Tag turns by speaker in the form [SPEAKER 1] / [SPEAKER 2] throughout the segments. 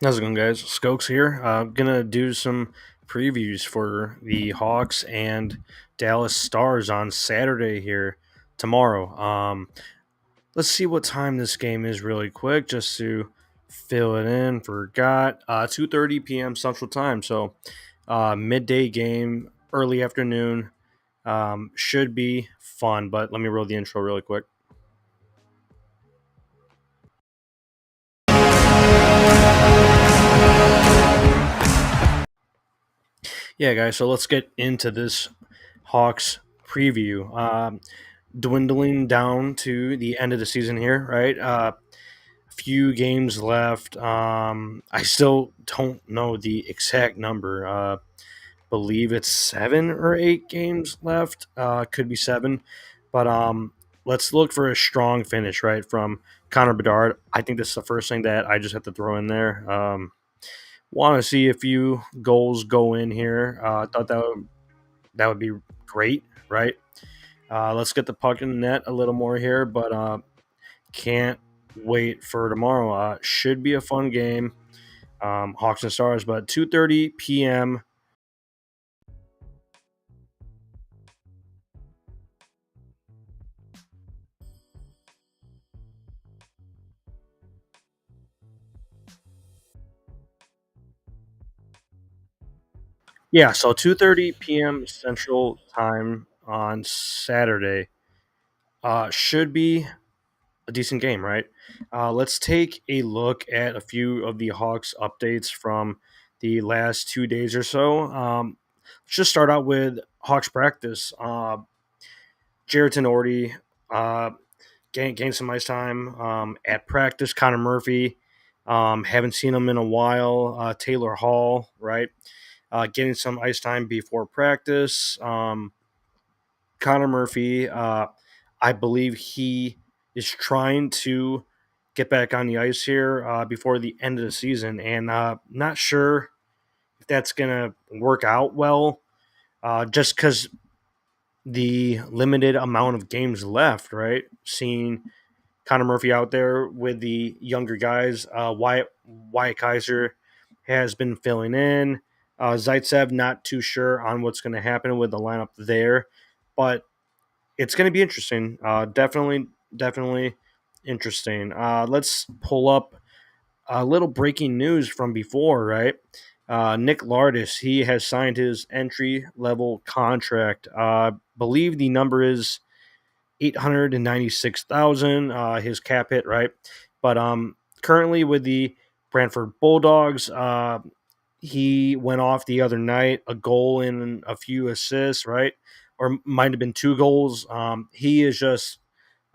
[SPEAKER 1] How's it going, guys? Skoks here. Gonna do some previews for the Hawks and Dallas Stars on Saturday here tomorrow. Let's see what time this game is really quick, just to fill it in. Forgot 2:30 p.m. Central Time, so midday game, early afternoon. Should be fun, but let me roll the intro really quick. Yeah, guys. So let's get into this Hawks preview. Dwindling down to the end of the season here, right? A few games left. I still don't know the exact number. Believe it's 7 or 8 games left. Could be seven, but let's look for a strong finish, right, from Connor Bedard. I think this is the first thing that I just have to throw in there. Want to see a few goals go in here. I thought that would be great, right? Let's get the puck in the net a little more here, but can't wait for tomorrow. Should be a fun game, Hawks and Stars, but 2:30 p.m. Yeah, so 2:30 p.m. Central Time on Saturday should be a decent game, right? Let's take a look at a few of the Hawks updates from the last 2 days or so. Let's just start out with Hawks practice. Jared Tenorti uh, gained some ice time at practice. Connor Murphy, haven't seen him in a while. Taylor Hall, right? Getting some ice time before practice. Connor Murphy, I believe he is trying to get back on the ice here before the end of the season, and not sure if that's going to work out well, just because the limited amount of games left, right? Seeing Connor Murphy out there with the younger guys, Wyatt Kaiser has been filling in. Zaitsev, not too sure on what's going to happen with the lineup there, but it's going to be interesting. Definitely interesting. Let's pull up a little breaking news from before, right? Nick Lardis, he has signed his entry level contract. Believe the number is 896,000. His cap hit, right? But currently with the Brantford Bulldogs, he went off the other night, a goal and a few assists, right? Or might have been two goals. He is just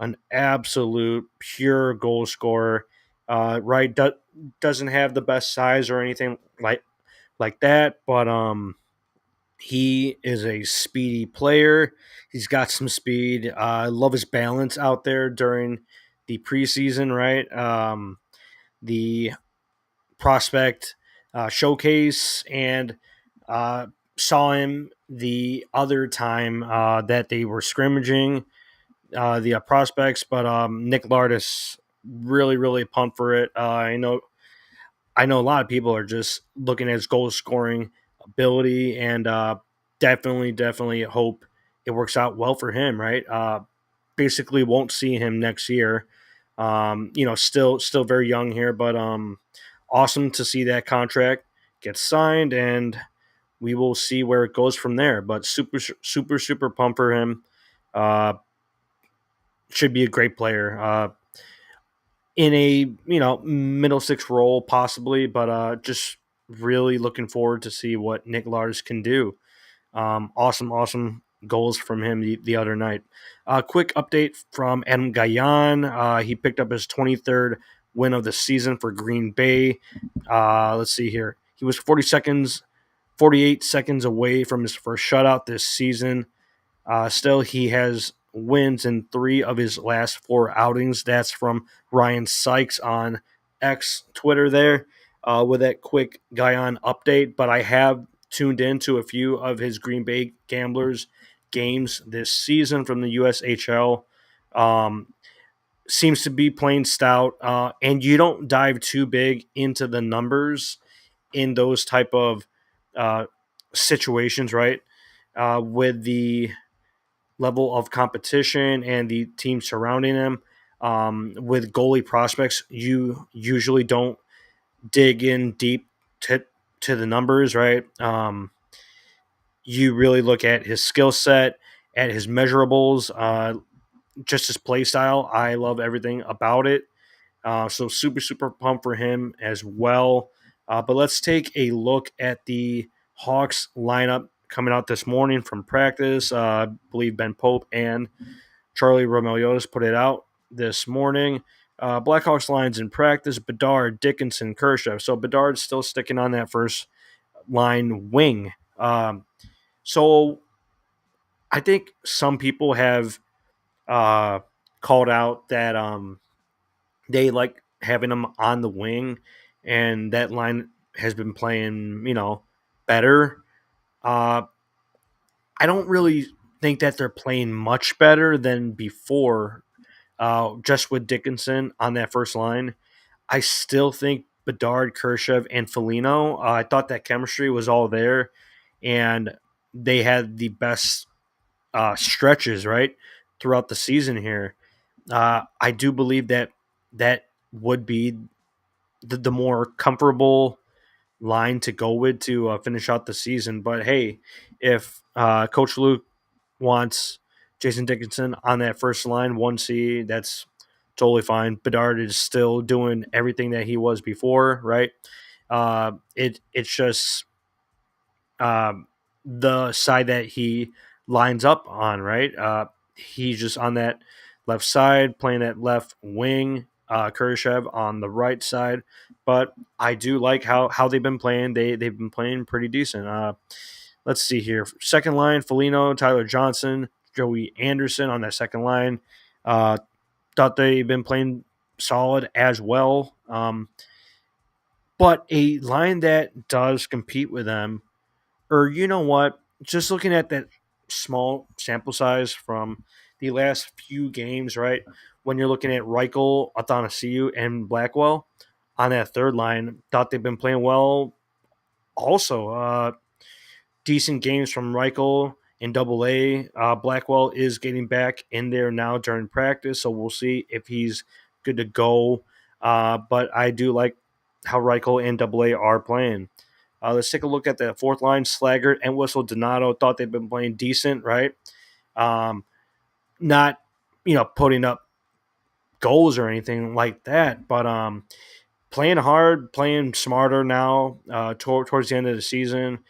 [SPEAKER 1] an absolute pure goal scorer, right? Doesn't have the best size or anything like that, but he is a speedy player. He's got some speed. I love his balance out there during the preseason, right? The prospect showcase and uh, saw him the other time that they were scrimmaging the prospects, but Nick Lardis really pumped for it. I know a lot of people are just looking at his goal scoring ability and definitely hope it works out well for him. Right, basically won't see him next year. Still very young here, but awesome to see that contract get signed, and we will see where it goes from there. But super pumped for him. Uh, should be a great player. In a middle six role possibly, but just really looking forward to see what Nick Lars can do. Awesome goals from him the other night. Quick update from Adam Gayan. He picked up his 23rd win of the season for Green Bay. Let's see here. He was 48 seconds away from his first shutout this season. Still, he has wins in 3 of his last 4 outings. That's from Ryan Sykes on X Twitter there with that quick Guyon update. But I have tuned into a few of his Green Bay Gamblers games this season from the USHL. Um, seems to be playing stout, and you don't dive too big into the numbers in those type of uh, situations, right? With the level of competition and the team surrounding him. With goalie prospects, you usually don't dig in deep to to the numbers, right? You really look at his skill set, at his measurables, just his play style. I love everything about it. So super, super pumped for him as well. But let's take a look at the Hawks lineup coming out this morning from practice. I believe Ben Pope and Charlie Romeliotis put it out this morning. Blackhawks lines in practice: Bedard, Dickinson, Kershaw. So Bedard's still sticking on that first line wing. So I think some people have uh, called out that they like having him on the wing, and that line has been playing, better. Uh, I don't really think that they're playing much better than before, just with Dickinson on that first line. I still think Bedard, Kershev, and Felino, I thought that chemistry was all there, and they had the best stretches, right, throughout the season here. I do believe that that would be the more comfortable line to go with to finish out the season. But hey, if Coach Luke wants Jason Dickinson on that first line, 1C, that's totally fine. Bedard is still doing everything that he was before, right? It's just the side that he lines up on, right? He's just on that left side, playing that left wing. Kurashev on the right side, but I do like how they've been playing. They've been playing pretty decent. Let's see here. Second line: Felino, Tyler Johnson, Joey Anderson on that second line. Uh, Thought they've been playing solid as well. But a line that does compete with them, or you know what? Just looking at that small sample size from the last few games, right? When you're looking at Reichel, Athanasiu, and Blackwell on that third line, thought they've been playing well. Also, decent games from Reichel in Double A. Blackwell is getting back in there now during practice, so we'll see if he's good to go. But I do like how Reichel and Double A are playing. Let's take a look at the fourth line. Slaggert and Whistle Donato thought they've been playing decent, right? Um, Not, putting up goals or anything like that, but playing hard, playing smarter now towards the end of the season.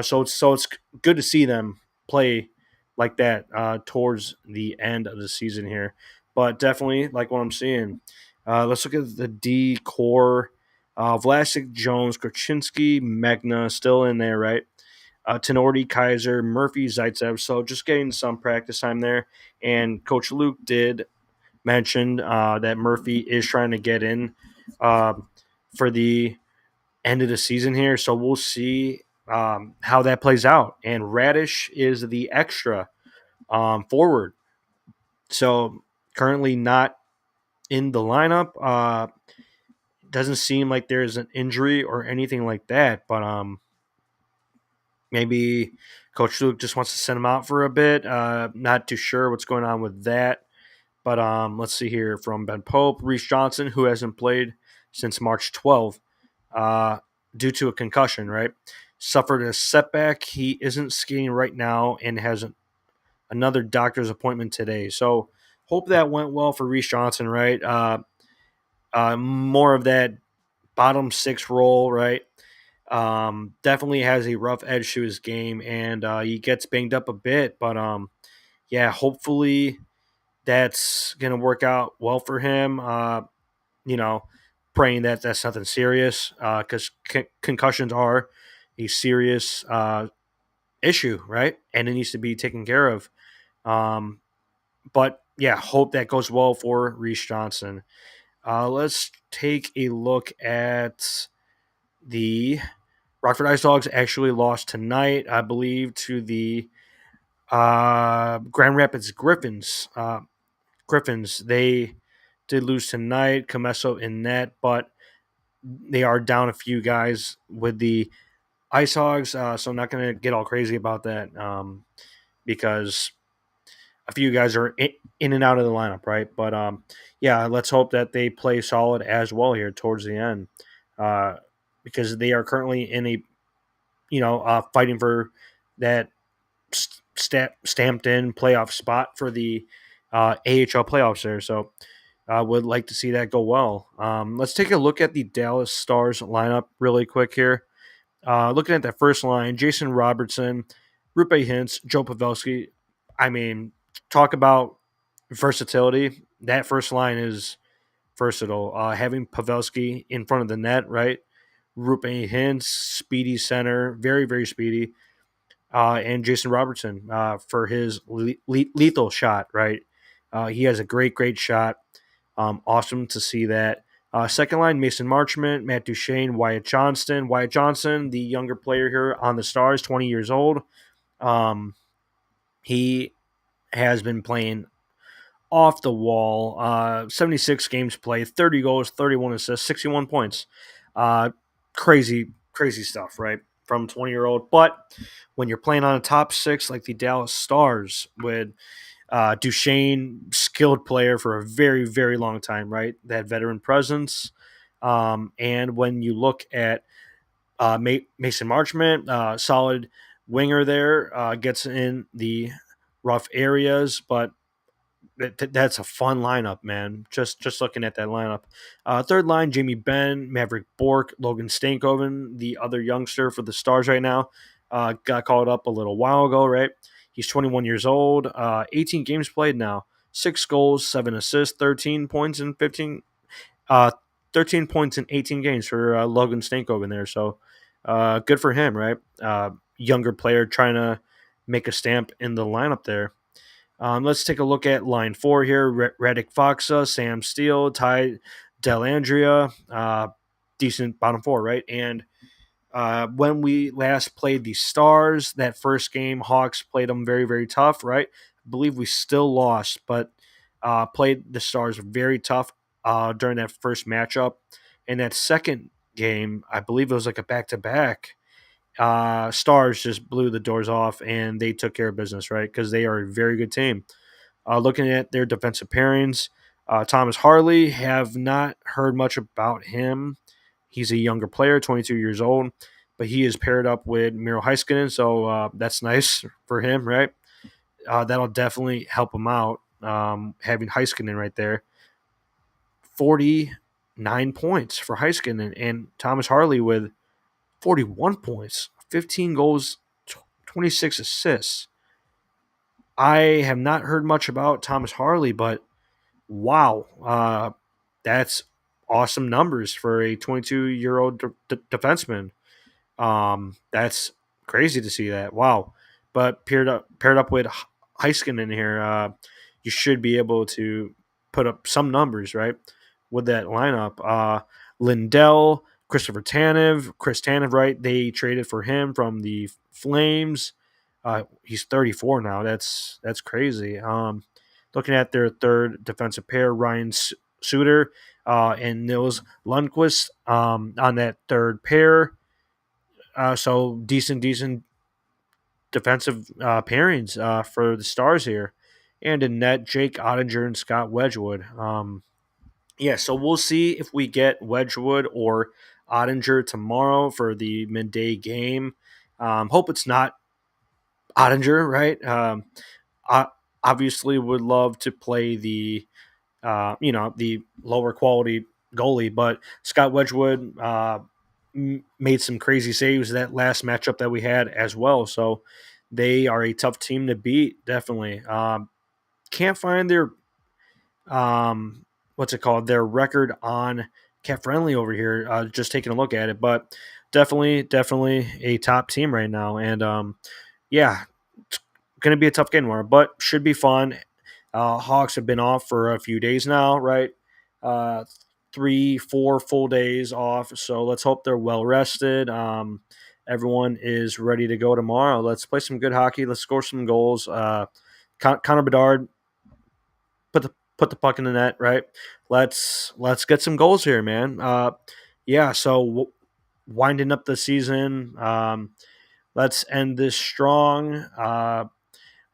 [SPEAKER 1] So it's good to see them play like that towards the end of the season here. But definitely like what I'm seeing. Let's look at the D core. Vlasic, Jones, Krasinski, Megna still in there, right? Tenorti, Kaiser, Murphy, Zaitsev. So just getting some practice time there. And Coach Luke did mention that Murphy is trying to get in uh, for the end of the season here. So we'll see how that plays out. And Radish is the extra forward. So currently not in the lineup. Doesn't seem like there's an injury or anything like that. But maybe Coach Luke just wants to send him out for a bit. Not too sure what's going on with that. But let's see here from Ben Pope, Reese Johnson, who hasn't played since March 12th due to a concussion, right? Suffered a setback. He isn't skating right now and has another doctor's appointment today. So hope that went well for Reese Johnson, right? More of that bottom six role, right? Definitely has a rough edge to his game, and he gets banged up a bit. But yeah, hopefully that's going to work out well for him. You know, Praying that that's nothing serious because concussions are a serious issue, right? And it needs to be taken care of. Um, but yeah, hope that goes well for Reese Johnson. Let's take a look at the Rockford Ice Dogs. Actually lost tonight, I believe, to the Grand Rapids Griffins. Griffins. They did lose tonight. Comesso in net, but they are down a few guys with the Ice Hogs, so I'm not going to get all crazy about that because a few guys are in and out of the lineup, right? But yeah, let's hope that they play solid as well here towards the end, uh, because they are currently in a fighting for that stamped in playoff spot for the AHL playoffs there. So I would like to see that go well. Let's take a look at the Dallas Stars lineup really quick here. Looking at that first line, Jason Robertson, Rupe Hintz, Joe Pavelski. I mean, talk about versatility. That first line is versatile. Having Pavelski in front of the net, right? Rupe Hintz, speedy center, very, very speedy. And Jason Robertson for his lethal shot, right? He has a great, great shot. Awesome to see that. Second line, Mason Marchment, Matt Duchene, Wyatt Johnston. Wyatt Johnston, the younger player here on the Stars, 20 years old. He has been playing off the wall. 76 games played, 30 goals, 31 assists, 61 points. Crazy, crazy stuff, right? From 20-year-old. But when you're playing on a top six like the Dallas Stars with Duchene, skilled player for a very, very long time, right? That veteran presence. And when you look at Mason Marchment, solid winger there, gets in the rough areas, but that's a fun lineup, man. Just looking at that lineup. Third line, Jamie Benn, Maverick Bork, Logan Stankoven, the other youngster for the Stars right now. Got called up a little while ago, right? He's 21 years old, 18 games played now, 6 goals, 7 assists, uh, 13 points in 18 games for Logan Stankoven there. So good for him, right? Younger player trying to make a stamp in the lineup there. Let's take a look at line four here. Redick Foxa, Sam Steele, Ty Delandria. Decent bottom four, right? And when we last played the Stars, that first game, Hawks played them very, very tough, right? I believe we still lost, but played the Stars very tough during that first matchup. And that second game, I believe it was like a back to back. Stars just blew the doors off and they took care of business, right? Because they are a very good team. Looking at their defensive pairings, Thomas Harley, have not heard much about him. He's a younger player, 22 years old, but he is paired up with Miro Heiskanen, so that's nice for him, right? That'll definitely help him out, having Heiskanen right there. 49 points for Heiskanen and Thomas Harley with 41 points, 15 goals, 26 assists. I have not heard much about Thomas Harley, but wow, that's awesome numbers for a 22-year-old defenseman. That's crazy to see that. Wow, but paired up with Heiskin in here, you should be able to put up some numbers, right, with that lineup. Lindell, Chris Tanev, right? They traded for him from the Flames. He's 34 now. That's crazy. Looking at their third defensive pair, Ryan Suter and Nils Lundqvist on that third pair. So decent defensive pairings for the Stars here. And in net, Jake Ottinger and Scott Wedgwood. Yeah, so we'll see if we get Wedgwood or Ottinger tomorrow for the midday game. Hope it's not Ottinger, right? I obviously would love to play the lower quality goalie, but Scott Wedgwood made some crazy saves that last matchup that we had as well. So they are a tough team to beat, definitely. Can't find their what's it called? Their record on Cat Friendly over here. Just taking a look at it, but definitely a top team right now. And yeah, it's going to be a tough game tomorrow, but should be fun. Hawks have been off for a few days now, right? Uh, 3, 4 full days off. So let's hope they're well rested. Everyone is ready to go tomorrow. Let's play some good hockey. Let's score some goals. Connor Bedard put put the puck in the net, right? Let's get some goals here, man. Yeah. So winding up the season, let's end this strong.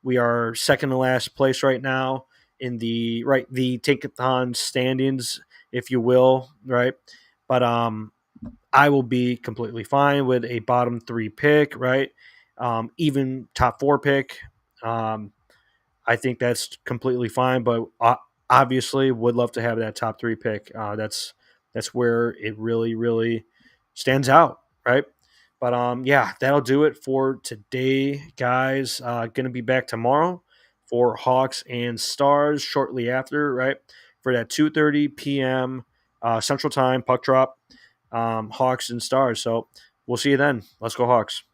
[SPEAKER 1] We are second to last place right now in the Tankathon standings, if you will, right? But I will be completely fine with a bottom three pick, right? Even top four pick. Um, I think that's completely fine, but obviously would love to have that top three pick. That's where it really, really stands out, right? But yeah, that'll do it for today, guys. Gonna be back tomorrow for Hawks and Stars shortly after, right? For that 2:30 p.m. Central Time puck drop, Hawks and Stars. So we'll see you then. Let's go Hawks.